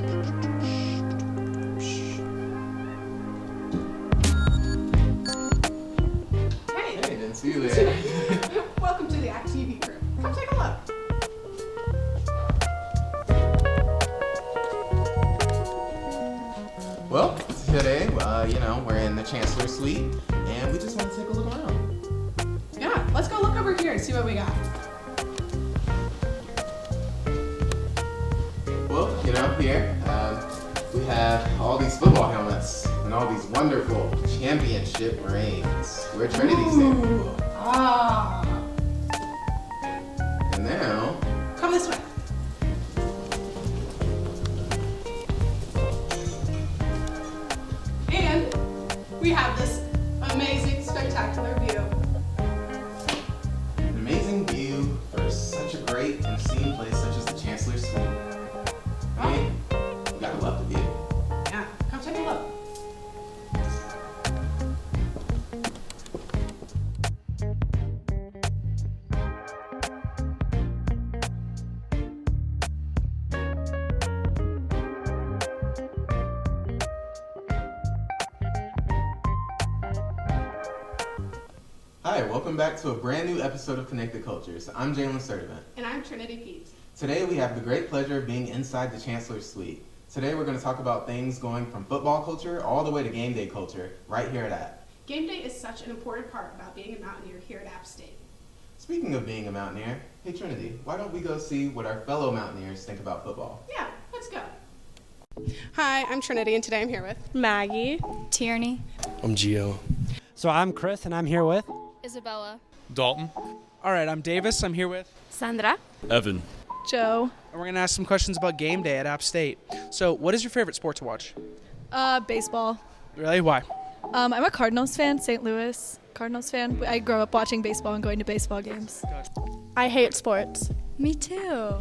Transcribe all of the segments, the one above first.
Hey, didn't see you there. Welcome to the AppTV crew. Come take a look. Well, today, we're in the Chancellor's Suite, and we just want to take a look around. Yeah, let's go look over here and see what we got. Well, here we have all these football helmets and all these wonderful championship rings. Where Trinity's standing. Ah. And now, Come this way. And we have this amazing, spectacular view. an amazing view for such a great and scene place such as the Chancellor's Suite. I mean, we gotta love the view. Yeah, come take a look. Hi, welcome back to a brand new episode of Connected Cultures. I'm Jaylen Sertivant. And I'm Trinity Pete. Today we have the great pleasure of being inside the Chancellor's Suite. Today we're going to talk about things going from football culture all the way to game day culture right here at App. Game day is such an important part about being a Mountaineer here at Appstate. Speaking of being a Mountaineer, hey Trinity, why don't we go see what our fellow Mountaineers think about football? Yeah, let's go. Hi, I'm Trinity, and today I'm here with Maggie. Tierney. I'm Gio. So I'm Chris, and I'm here with Isabella. Dalton. All right, I'm Davis. I'm here with Sandra. Evan. Joe. and we're going to ask some questions about game day at App State. So, what is your favorite sport to watch? Baseball. Really? Why? I'm a Cardinals fan, St. Louis Cardinals fan. I grew up watching baseball and going to baseball games. I hate sports. Me too.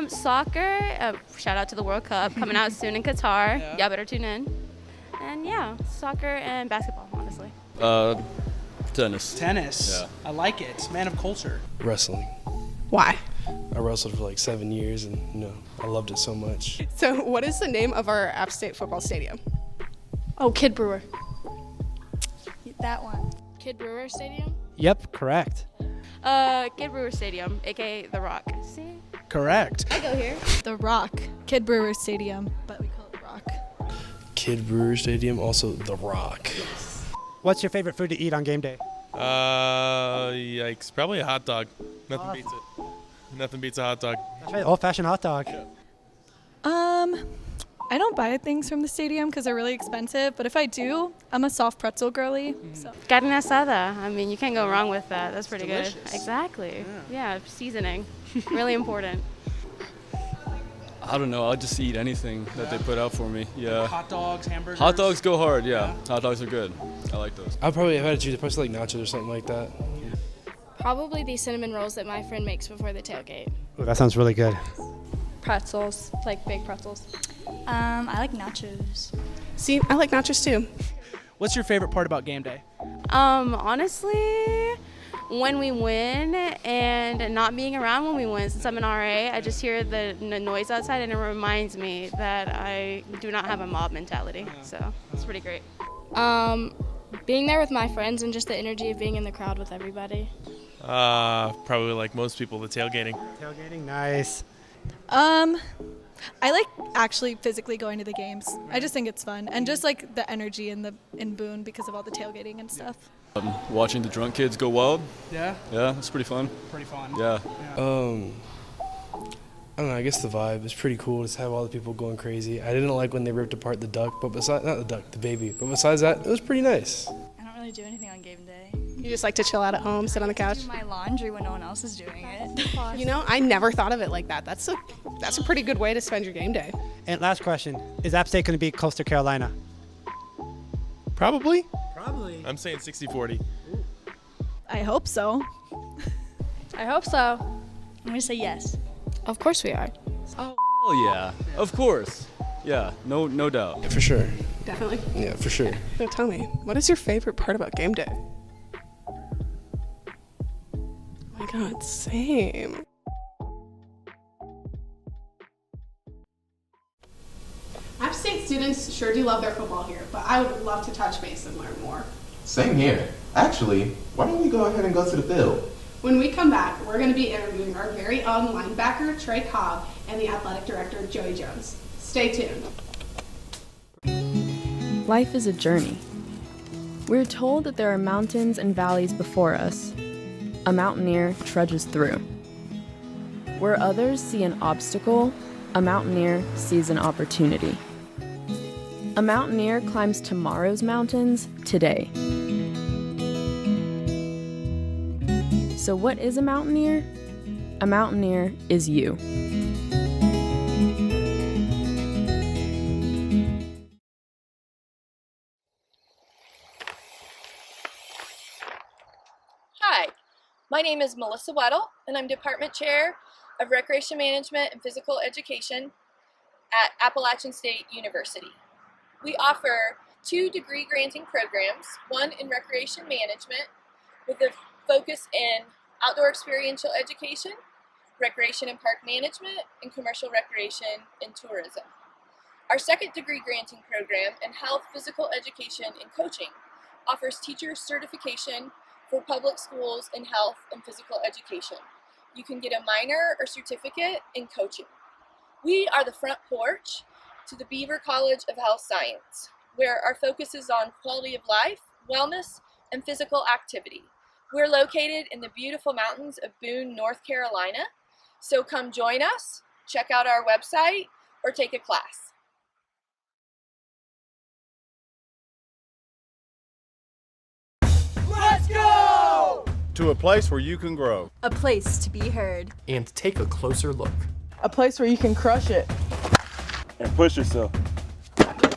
Soccer. Shout out to the World Cup coming out soon in Qatar. Yeah. Y'all better tune in. And yeah, soccer and basketball, honestly. Tennis. Tennis. Yeah. I like it. Man of culture. Wrestling. Why? I wrestled for like 7 years and I loved it so much. So what is the name of our App State football stadium? Oh, Kid Brewer. That one. Kid Brewer Stadium? Yep, correct. Kid Brewer Stadium, aka The Rock. See? Correct. I go here. The Rock. Kid Brewer Stadium, but we call it The Rock. Kid Brewer Stadium, also The Rock. What's your favorite food to eat on game day? Yikes. Probably a hot dog. Nothing beats it. Nothing beats a hot dog. That's right, old-fashioned hot dog. I don't buy things from the stadium because they're really expensive, but if I do, I'm a soft pretzel girly. So. Carne asada. I mean, you can't go wrong with that. That's pretty good. delicious. Exactly. Yeah, seasoning. Really important. I don't know. I'll just eat anything that they put out for me. Yeah. Hot dogs, hamburgers. Hot dogs go hard, yeah. Hot dogs are good. I like those. I probably, if I had to choose, I'd probably like nachos or something like that. Probably the cinnamon rolls that my friend makes before the tailgate. Ooh, that sounds really good. Pretzels, like baked pretzels. I like nachos. See, I like nachos too. What's your favorite part about game day? Honestly, when we win and not being around when we win, since I'm an RA, I just hear the noise outside and it reminds me that I do not have a mob mentality. So it's pretty great. Being there with my friends and just the energy of being in the crowd with everybody. Probably like most people, the tailgating. Tailgating, nice. I like actually physically going to the games. I just think it's fun, and just like the energy in Boone because of all the tailgating and stuff. Watching the drunk kids go wild. Yeah? Yeah, it's pretty fun. Pretty fun. Yeah. I don't know, I guess the vibe is pretty cool to have all the people going crazy. I didn't like when they ripped apart the duck, but besides, not the duck, the baby, but besides that, it was pretty nice. I don't really do anything on game day. You just like to chill out at home, sit on the I couch? do my laundry when no one else is doing it. You know, I never thought of it like that. That's a pretty good way to spend your game day. And last question, is App State going to beat Coastal Carolina? Probably. Probably. I'm saying 60-40. I hope so. I hope so. I'm gonna say yes. Of course we are. Oh yeah. Of course. Yeah, no doubt. Yeah, for sure. Definitely. Yeah, for sure. Now tell me, what is your favorite part about game day? Oh my God, same. students sure do love their football here, but I would love to touch base and learn more. Same here. Actually, why don't we go ahead and go to the field? When we come back, we're going to be interviewing our very own linebacker, Trey Cobb, and the athletic director, Joey Jones. Stay tuned. Life is a journey. We're told that there are mountains and valleys before us. A mountaineer trudges through. Where others see an obstacle, a mountaineer sees an opportunity. A mountaineer climbs tomorrow's mountains today. So what is a mountaineer? A mountaineer is you. Hi, my name is Melissa Weddle, and I'm Department Chair of Recreation Management and Physical Education at Appalachian State University. We offer 2 degree-granting programs, one in Recreation Management with a focus in Outdoor Experiential Education, Recreation and Park Management, and Commercial Recreation and Tourism. Our second degree-granting program in Health, Physical Education, and Coaching offers teacher certification for public schools in health and physical education. You can get a minor or certificate in coaching. We are the front porch to the Beaver College of Health Science, where our focus is on quality of life, wellness, and physical activity. We're located in the beautiful mountains of Boone, North Carolina, so come join us, check out our website, or take a class. Let's go! To a place where you can grow. A place to be heard. And take a closer look. A place where you can crush it. And push yourself.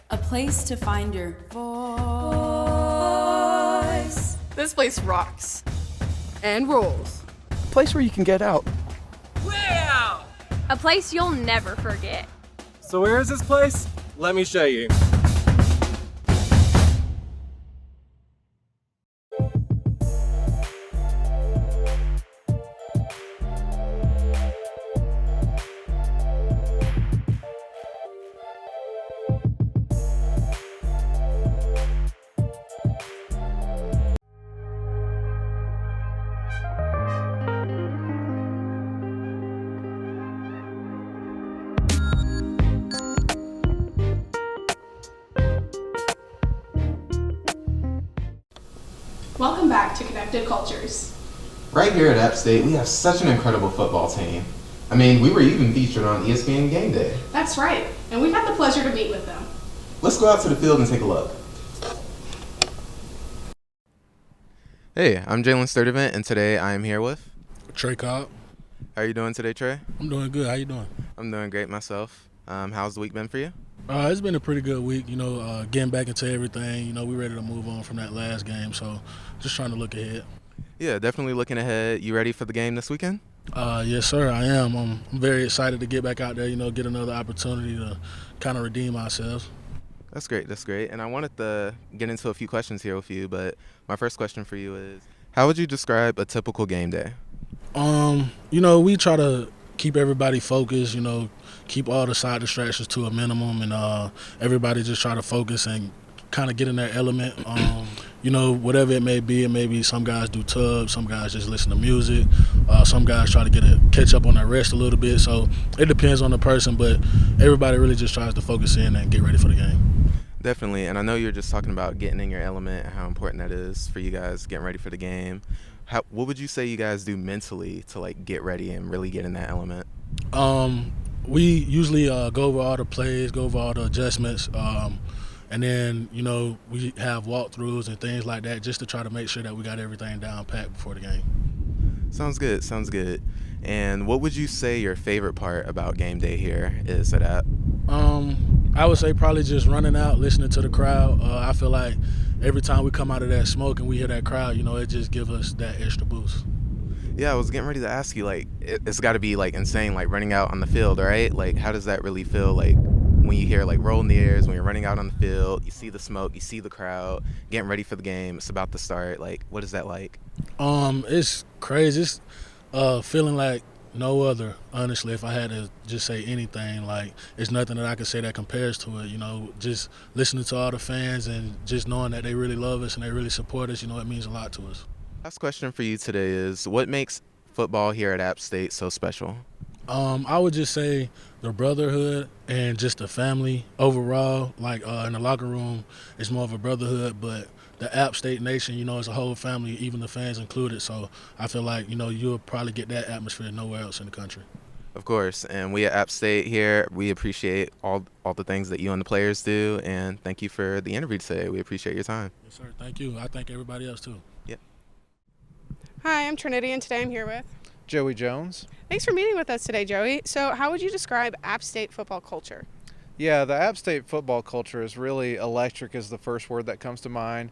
A place to find your voice. This place rocks. And rolls. A place where you can get out. Wow! A place you'll never forget. So where is this place? Let me show you. Welcome back to Connected Cultures. Right here at Appstate, we have such an incredible football team. I mean, we were even featured on ESPN Gameday. That's right, and we had the pleasure to meet with them. Let's go out to the field and take a look. Hey, I'm Jaylen Sturdivant, and today I am here with Trey Cobb. How are you doing today, Trey? I'm doing good. How you doing? I'm doing great myself. How's the week been for you? It's been a pretty good week, getting back into everything. We're ready to move on from that last game, so just trying to look ahead. Yeah, definitely looking ahead. You ready for the game this weekend? Yes, sir, I am. I'm very excited to get back out there, get another opportunity to kind of redeem ourselves. That's great, and I wanted to get into a few questions here with you, but my first question for you is, how would you describe a typical game day? We try to keep everybody focused, keep all the side distractions to a minimum, and everybody just try to focus and kind of get in their element. Whatever it may be some guys do tubs, some guys just listen to music, some guys try to catch up on their rest a little bit. So it depends on the person, but everybody really just tries to focus in and get ready for the game. Definitely, and I know you're just talking about getting in your element and how important that is for you guys getting ready for the game. What would you say you guys do mentally to get ready and really get in that element? We usually go over all the plays, go over all the adjustments, and then we have walkthroughs and things like that just to try to make sure that we got everything down packed before the game. Sounds good. And what would you say your favorite part about game day here is at App? I would say probably just running out, listening to the crowd. I feel like every time we come out of that smoke and we hear that crowd, it just gives us that extra boost. Yeah, I was getting ready to ask you, it's got to be insane, running out on the field, right? How does that really feel when you hear roll in the ears, when you're running out on the field, you see the smoke, you see the crowd, getting ready for the game, it's about to start. What is that like? It's crazy. It's feeling like no other. Honestly, if I had to just say anything, like it's nothing that I could say that compares to it. You know, just listening to all the fans and just knowing that they really love us and they really support us. You know, it means a lot to us. Last question for you today is, what makes football here at App State so special? I would just say the brotherhood and just the family overall. Like in the locker room, it's more of a brotherhood, but the App State Nation, you know, it's a whole family, even the fans included. So I feel like, you know, you'll probably get that atmosphere nowhere else in the country. Of course, and we at App State here, we appreciate all the things that you and the players do, and thank you for the interview today. We appreciate your time. Yes, sir. Thank you. I thank everybody else, too. Yep. Hi, I'm Trinity, and today I'm here with Joey Jones. Thanks for meeting with us today, Joey. So how would you describe App State football culture? Yeah, the App State football culture is really electric is the first word that comes to mind.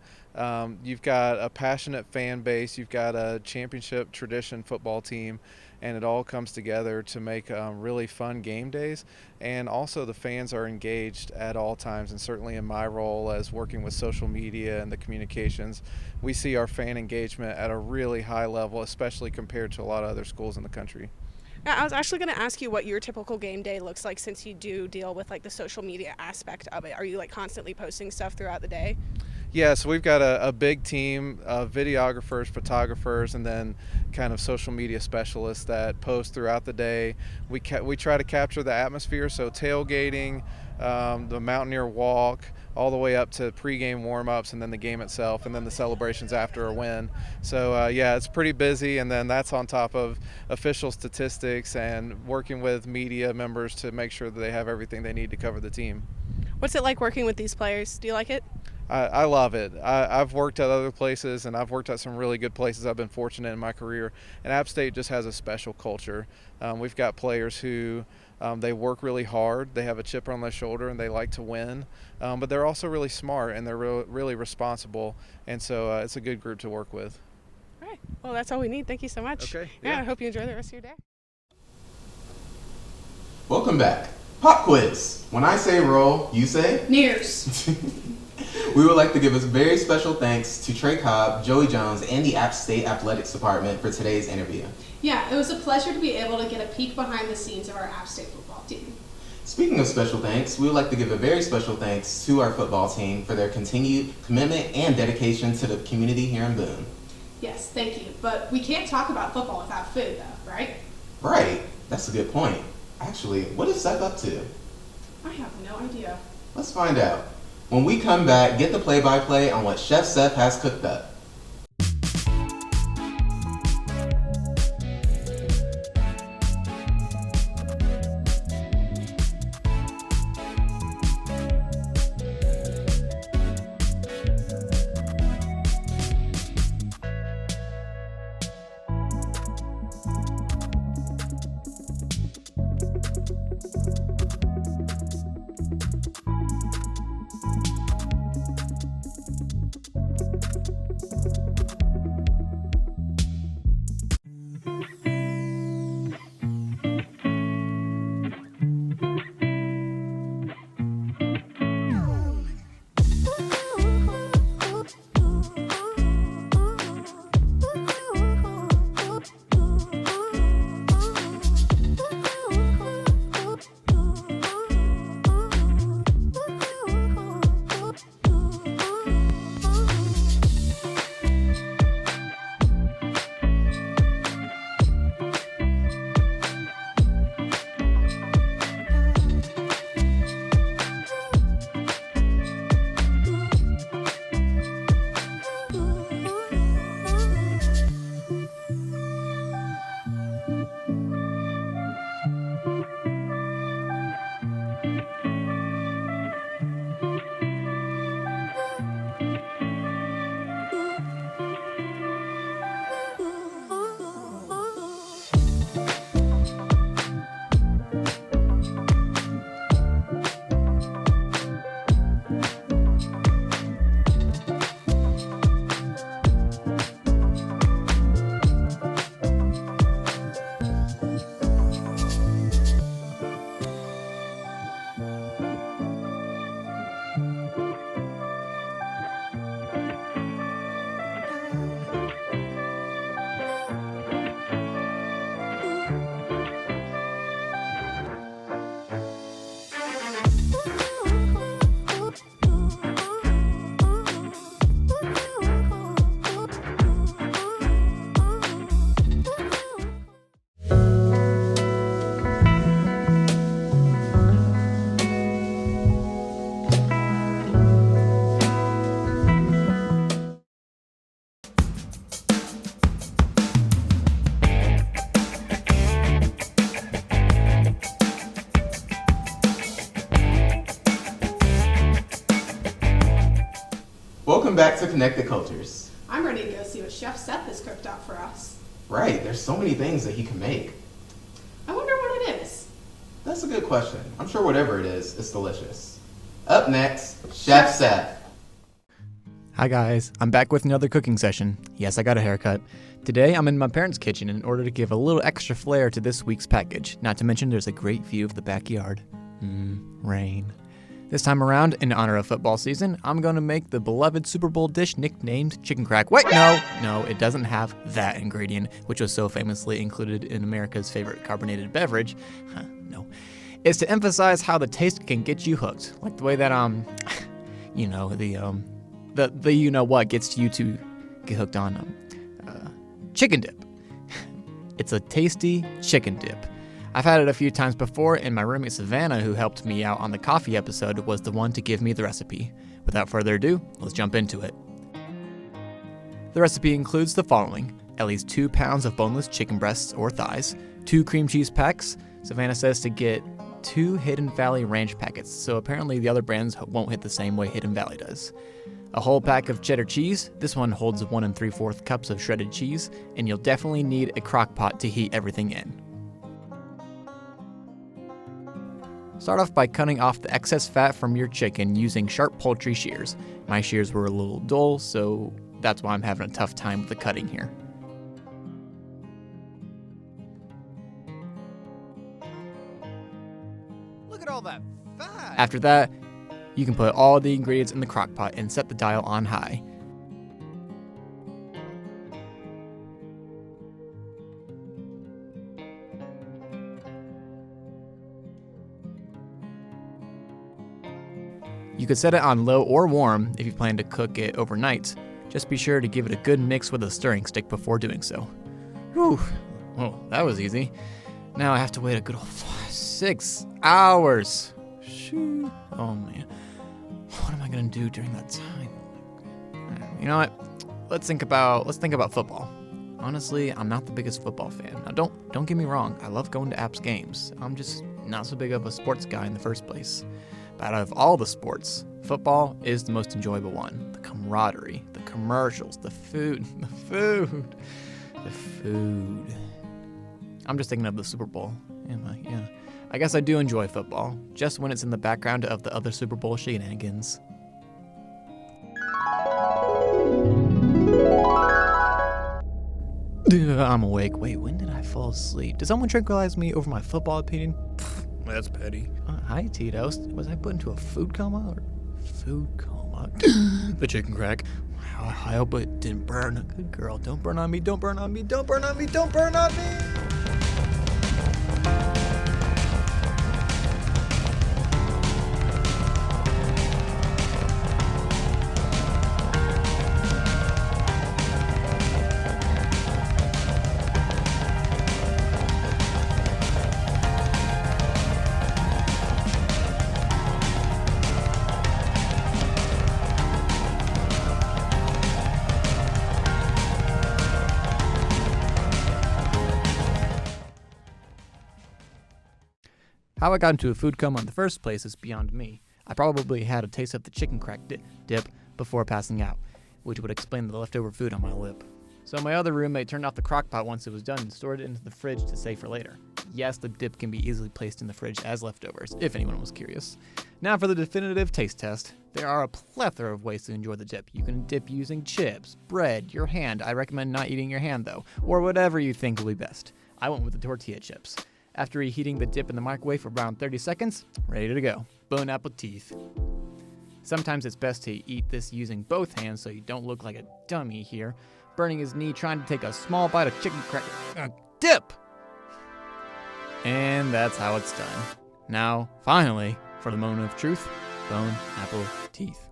You've got a passionate fan base, you've got a championship tradition football team, and it all comes together to make really fun game days. And also the fans are engaged at all times, and certainly in my role as working with social media and the communications, we see our fan engagement at a really high level, especially compared to a lot of other schools in the country. I was actually going to ask you what your typical game day looks like, since you do deal with like the social media aspect of it. Are you like constantly posting stuff throughout the day? Yeah, so we've got a big team of videographers, photographers, and then kind of social media specialists that post throughout the day. We try to capture the atmosphere, so tailgating, the Mountaineer walk, all the way up to pregame warm-ups, and then the game itself, and then the celebrations after a win. So yeah, it's pretty busy, and then that's on top of official statistics and working with media members to make sure that they have everything they need to cover the team. What's it like working with these players? Do you like it? I love it. I've worked at other places, and I've worked at some really good places. I've been fortunate in my career, and App State just has a special culture. We've got players who they work really hard, they have a chip on their shoulder, and they like to win, but they're also really smart, and they're really responsible, and so it's a good group to work with. All right. Well, that's all we need. Thank you so much. Okay. Yeah, I hope you enjoy the rest of your day. Welcome back. Pop quiz. When I say roll, you say? Nears. We would like to give a very special thanks to Trey, Cobb, Joey Jones, and the Appstate Athletics Department for today's interview. Yeah, it was a pleasure to be able to get a peek behind the scenes of our App State football team. Speaking of special thanks, we would like to give a very special thanks to our football team for their continued commitment and dedication to the community here in Boone. Yes, thank you. But we can't talk about football without food, though, right? Right, that's a good point. Actually, what is Seth up to? I have no idea. Let's find out. When we come back, get the play-by-play on what Chef Seth has cooked up. Welcome back to Connected Cultures. I'm ready to go see what Chef Seth has cooked up for us. Right, there's so many things that he can make. I wonder what it is. That's a good question. I'm sure whatever it is, it's delicious. Up next, Chef Seth. Hi guys, I'm back with another cooking session. Yes, I got a haircut. Today I'm in my parents' kitchen in order to give a little extra flair to this week's package. Not to mention there's a great view of the backyard. Rain. This time around, in honor of football season, I'm going to make the beloved Super Bowl dish nicknamed chicken crack. Wait, no, it doesn't have that ingredient, which was so famously included in America's favorite carbonated beverage. No. It's to emphasize how the taste can get you hooked. Like the way that, the you know what gets you to get hooked on chicken dip. It's a tasty chicken dip. I've had it a few times before, and my roommate Savannah, who helped me out on the coffee episode, was the one to give me the recipe. Without further ado, let's jump into it. The recipe includes the following: at least 2 pounds of boneless chicken breasts or thighs, 2 cream cheese packs. Savannah says to get 2 Hidden Valley Ranch packets, so apparently the other brands won't hit the same way Hidden Valley does. A whole pack of cheddar cheese. This one holds 1 3/4 cups of shredded cheese, and you'll definitely need a crock pot to heat everything in. Start off by cutting off the excess fat from your chicken using sharp poultry shears. My shears were a little dull, so that's why I'm having a tough time with the cutting here. Look at all that fat! After that, you can put all the ingredients in the crock pot and set the dial on high. You could set it on low or warm if you plan to cook it overnight. Just be sure to give it a good mix with a stirring stick before doing so. Whew, oh, that was easy. Now I have to wait a good old 6 hours. Shoot. Oh man, what am I gonna do during that time? You know what? Let's think about football. Honestly, I'm not the biggest football fan. Now don't get me wrong. I love going to Apps games. I'm just not so big of a sports guy in the first place. But out of all the sports, football is the most enjoyable one. The camaraderie, the commercials, the food. I'm just thinking of the Super Bowl. Yeah. I guess I do enjoy football, just when it's in the background of the other Super Bowl shenanigans. I'm awake. Wait, when did I fall asleep? Did someone tranquilize me over my football opinion? That's petty. Hi, Tito's. Was I put into a food coma or food coma? The chicken crack. Wow, I hope it didn't burn. Good girl. Don't burn on me. Don't burn on me. Don't burn on me. Don't burn on me. How I got into a food coma in the first place is beyond me. I probably had a taste of the chicken crack dip before passing out, which would explain the leftover food on my lip. So my other roommate turned off the crock pot once it was done and stored it into the fridge to save for later. Yes, the dip can be easily placed in the fridge as leftovers, if anyone was curious. Now for the definitive taste test. There are a plethora of ways to enjoy the dip. You can dip using chips, bread, your hand. I recommend not eating your hand though, or whatever you think will be best. I went with the tortilla chips. After reheating the dip in the microwave for around 30 seconds, ready to go. Bon appetit. Sometimes it's best to eat this using both hands so you don't look like a dummy here, burning his knee trying to take a small bite of chicken cracker dip. And that's how it's done. Now, finally, for the moment of truth, bone apple teeth.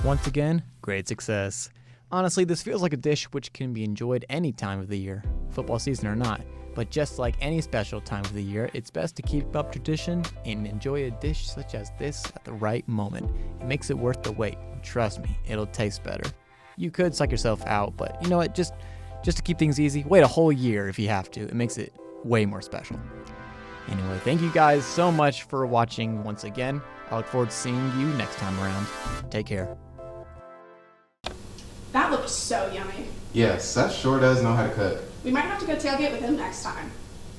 Once again, great success. Honestly, this feels like a dish which can be enjoyed any time of the year, football season or not. But just like any special time of the year, it's best to keep up tradition and enjoy a dish such as this at the right moment. It makes it worth the wait. Trust me, it'll taste better. You could suck yourself out, but you know what? Just to keep things easy, wait a whole year if you have to. It makes it way more special. Anyway, thank you guys so much for watching once again. I look forward to seeing you next time around. Take care. That looked so yummy. Yeah, Seth sure does know how to cook. We might have to go tailgate with him next time.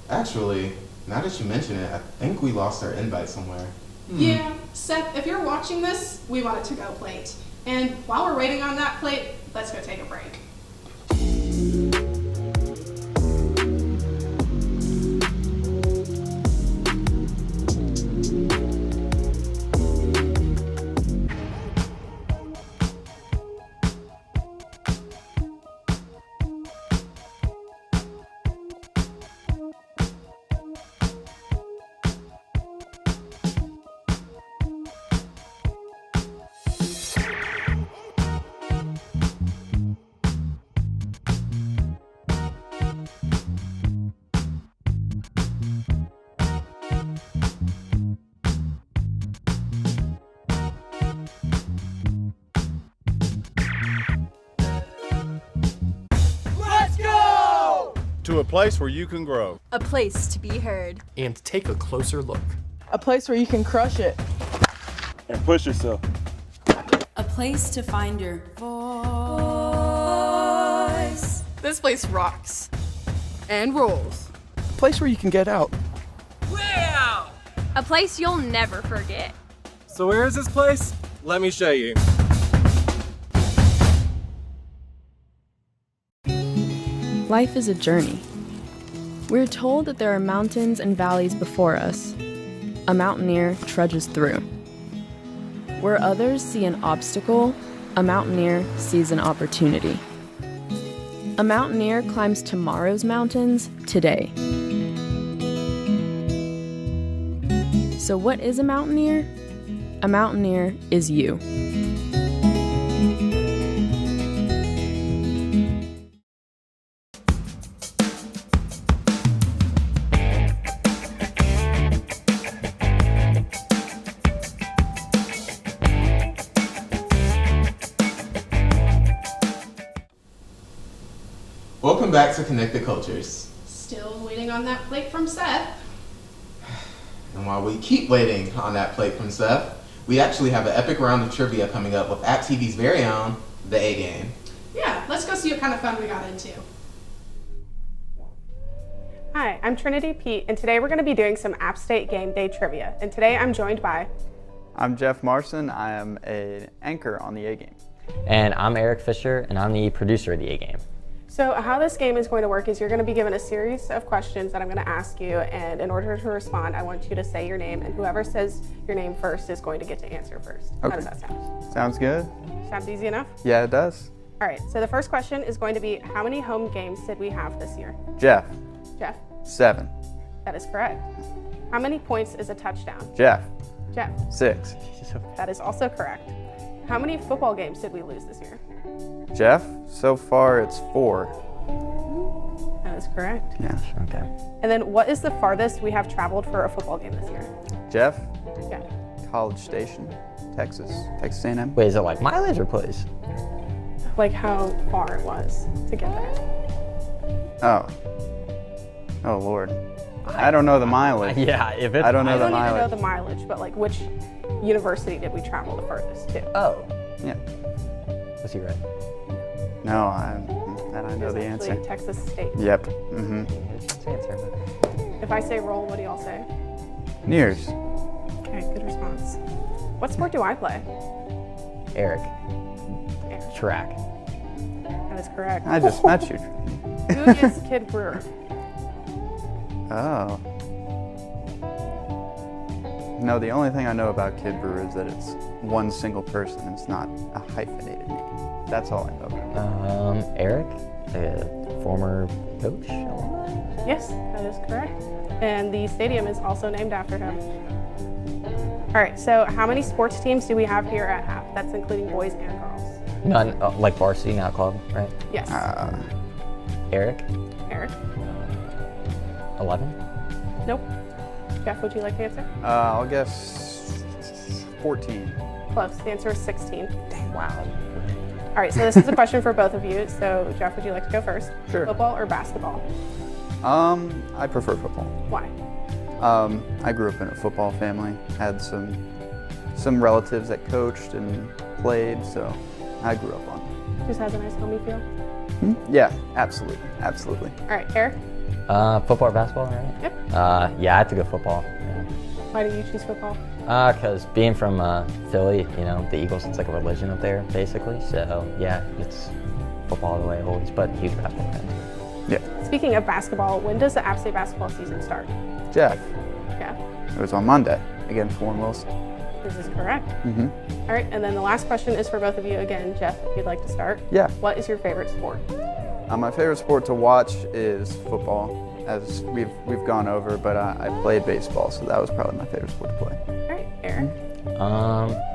Actually, now that you mention it, I think we lost our invite somewhere. Yeah, Seth, if you're watching this, we want a to-go plate. And while we're waiting on that plate, let's go take a break. To a place where you can grow. A place to be heard. And take a closer look. A place where you can crush it. And push yourself. A place to find your voice. This place rocks. And rolls. A place where you can get out. Wow! A place you'll never forget. So where is this place? Let me show you. Life is a journey. We're told that there are mountains and valleys before us. A mountaineer trudges through. Where others see an obstacle, a mountaineer sees an opportunity. A mountaineer climbs tomorrow's mountains today. So what is a mountaineer? A mountaineer is you. Welcome back to Connected Cultures. Still waiting on that plate from Seth. And while we keep waiting on that plate from Seth, we actually have an epic round of trivia coming up with AppTV's very own, The A-Game. Yeah, let's go see what kind of fun we got into. Hi, I'm Trinity Pete, and today we're going to be doing some Appstate Gameday trivia. And today I'm joined by... I'm Jeff Marson. I am an anchor on the A-Game. And I'm Eric Fisher, and I'm the producer of the A-Game. So how this game is going to work is you're going to be given a series of questions that I'm going to ask you, and in order to respond, I want you to say your name, and whoever says your name first is going to get to answer first. Okay. How does that sound? Sounds good. Sounds easy enough? Yeah, it does. All right, so the first question is going to be, how many home games did we have this year? Jeff. Jeff? 7. That is correct. How many points is a touchdown? Jeff. Jeff? 6. That is also correct. How many football games did we lose this year? Jeff, so far it's 4. That is correct. Yeah. Okay. And then what is the farthest we have traveled for a football game this year? Jeff. Jeff. College Station, Texas. Texas A&M. Wait, is it like mileage or place? Like how far it was to get there. Oh. Oh, Lord. I don't know the mileage. Yeah, if it's... I don't know the I don't even know mileage. the mileage, but like which university did we travel the furthest to? Oh. Yeah. Was he right? No, I know the It's answer. actually Texas State. Yep. Mm-hmm. If I say roll, what do y'all say? Nears. Okay, good response. What sport do I play? Eric. Eric. Track. That is correct. I just met you. Who is Kid Brewer? Oh. No, the only thing I know about Kid Brewer is that it's one single person and it's not a hyphenated name. That's all I know about it. Eric, a former coach. Yes, that is correct. And the stadium is also named after him. All right, so how many sports teams do we have here at App? That's including boys and girls. None, like varsity, not club, right? Yes. Eric. Eric. 11? Nope. Jeff, would you like to answer? I'll guess 14. Close. The answer is 16. Wow. All right, so this is a question for both of you. So, Jeff, would you like to go first? Sure. Football or basketball? I prefer football. Why? I grew up in a football family, had some relatives that coached and played, so I grew up on it. Just has a nice homey feel. Yeah, absolutely. All right, Eric? Football or basketball, right? Yep. Yeah, I have to go football. Yeah. Why do you choose football? Because being from Philly, the Eagles, it's like a religion up there, basically. So, yeah, it's football the way always, but huge basketball fan too. Yeah. Speaking of basketball, when does the Appstate basketball season start? Jeff. Yeah. It was on Monday against Warren Wilson. This is correct. Mm-hmm. All right, and then the last question is for both of you. Again, Jeff, if you'd like to start. Yeah. What is your favorite sport? My favorite sport to watch is football, as we've gone over, but I played baseball, so that was probably my favorite sport to play. All right, Aaron?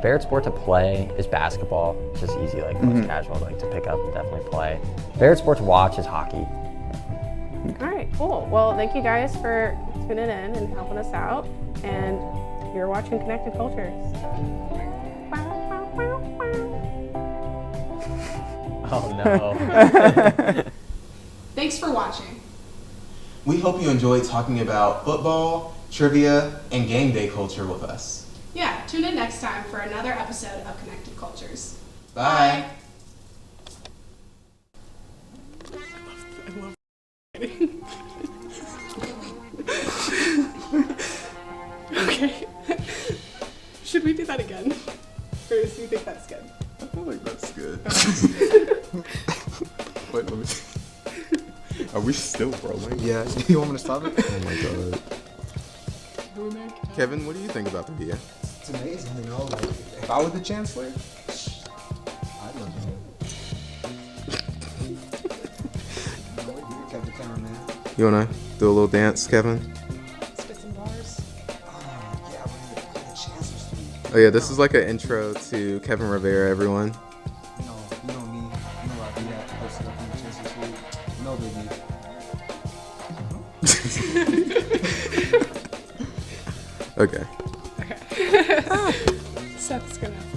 Favorite sport to play is basketball. It's just easy, like most casual, like to pick up and definitely play. Favorite sport to watch is hockey. All right, cool. Well, thank you guys for tuning in and helping us out. And you're watching Connected Cultures. Oh no. Thanks for watching. We hope you enjoyed talking about football, trivia, and game day culture with us. Yeah, tune in next time for another episode of Connected Cultures. Bye. Okay. Should we do that again? Or do you think that's good? I feel like that's good. Wait, let me see. Are we still rolling? Yeah, you want me to stop it? Oh my god. Kevin, what do you think about the video? It's amazing, like, if I was the chancellor, I'd love it. Kept the cameraman. You wanna do a little dance, Kevin? Spit some bars. Yeah, we're gonna the chancellor suite. Oh yeah, this is like an intro to Kevin Rivera, everyone. You know me. You know I be that posted up in the chancellor suite. No biggie. Okay. Seth's gonna have fun.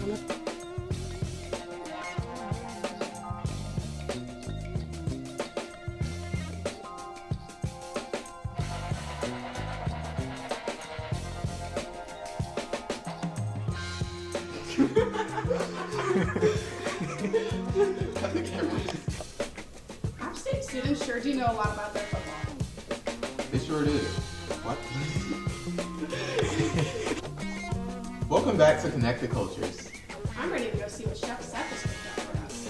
Appstate students sure do know a lot about their football. They sure do. What? Welcome back to Connected Cultures. I'm ready to go see what Chef Seth has cooked up for us.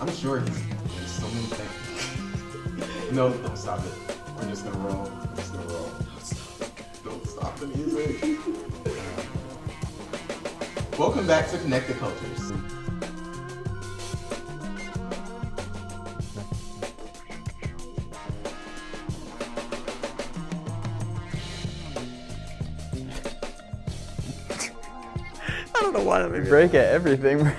I'm sure he's so many things. No, don't stop it. We're just gonna roll. We're just gonna roll. Don't stop the music. Welcome back to Connected Cultures. I don't know why that made me break at everything.